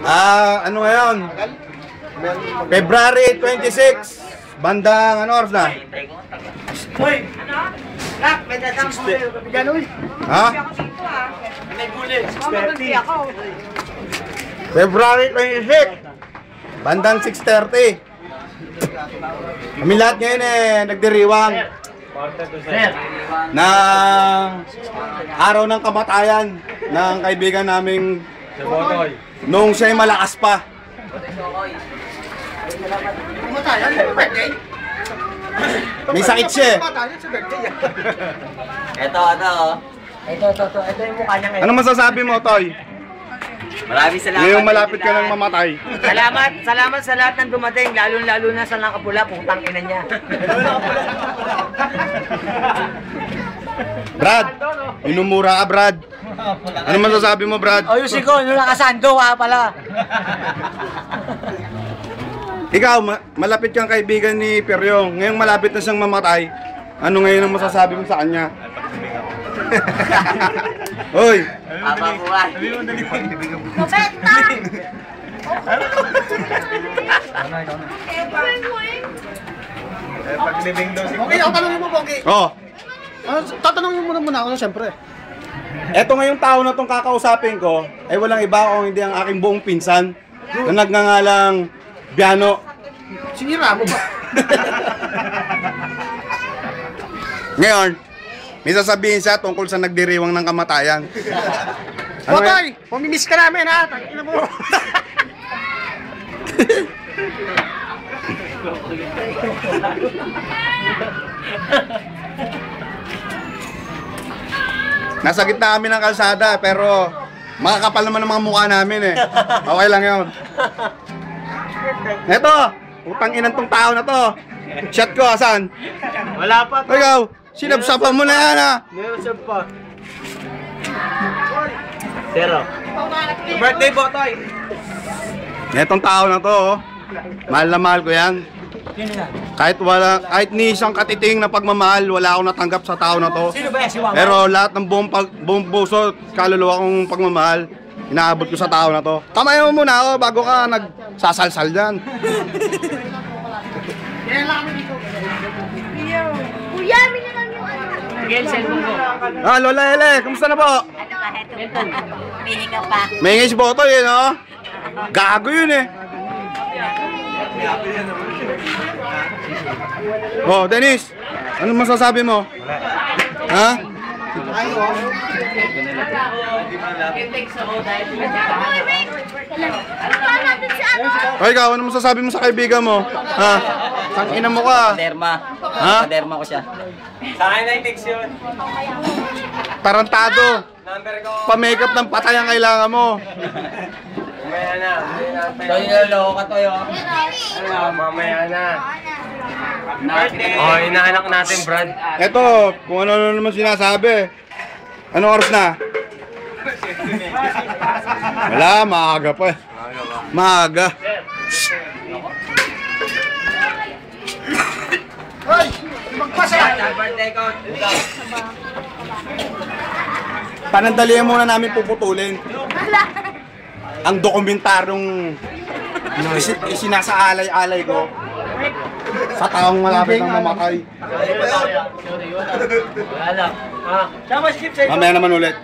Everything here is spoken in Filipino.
Ano ngayon? February 26. Bandang ano oras na? Hoy! Ano? Lak, may dadang ko kayo. Gano'n? Ha? May gulay. Mamalandi ako. February 26. Bandang 6:30. Kami lahat ngayon nagdiriwang ng araw ng kamatayan ng kaibigan naming nung siya'y malakas pa. Kamatayan? Birthday? May sakit siya eh. Kamatayan sa birthday. Ito yung mukha niya ngayon. Ano masasabi mo, Toy? Maraming salamat. Ngayong malapit ka nang mamatay. Salamat sa lahat ng dumating, lalo na sa nakapula, putang ina niya. Brad, inumura ka, Brad. Ano masasabi mo, Brad? Ayusin ko, nung nakasando pala. Ikaw, malapit kang kaibigan ni Peryong. Ngayong malapit na siyang mamatay. Ano ngayon ang masasabi mo sa kanya? Hoy! Papabuhay. Nobeta! Okay, ako tanongin mo, Pogi. Oh, Tatanungin mo muna ako, siyempre. eto ngayong tao na tong kakausapin ko, ay walang iba kung hindi ang aking buong pinsan na nagngangalang Biano. Sinira mo ba? Ngayon, may sasabihin siya tungkol sa nagdiriwang ng kamatayan. Ano Botoy, pumimiss ka namin ha. Tangina mo. Nasa gitna kami ng kalsada pero makakapal naman ang mga mukha namin eh. Okay lang yun. Eto, utang inan tong tao na to. Shot ko, asan? Wala pa. Ikaw, sinabsapan mo na yan ha. Meron siya pa. Zero. Birthday, Botoy. Etong tao na to, oh. Mahal na mahal ko yan. Kahit ni isang katiting na pagmamahal, wala akong natanggap sa tao na to. Sino ba yan? Si Wawa? Pero lahat ng buong puso, kaluluwa kong pagmamahal, inaabot ko sa tao na to. Kamayan mo muna ako bago ka nagsasalsal dyan. Kuya, minanang yung ano. Sige, cellphone ko. Ah, Lola Ele, kumusta na po? Mihinga pa. Maingay si Botoy eh, no? Gago yun eh. Oh, Dennis, ano masasabi mo? Ha? O ikaw, ano masasabi mo sa kaibigan mo? Ha? Tangina mo ka. Paderma. Ha? Paderma ko siya. Sa akin na i-text yun. Tarantado. Number ko. Pa-makeup ng patay ang kailangan mo. Mamaya na. Toy, niloloko ka, Toy, oh. Mamaya na. Oh, inaanak natin, Brad. Eto, kung ano naman sinasabi. Anong oras na? Wala, maaga pa eh. Maaga. Hoy! Magpasaya! Birthday ko. Panandalihan muna namin puputulin ang dokumentaryong isinasaalay-alay ko sa taong malapit ng mamatay. Wala lang. Tama, skip sa'yo. Mamaya naman ulit.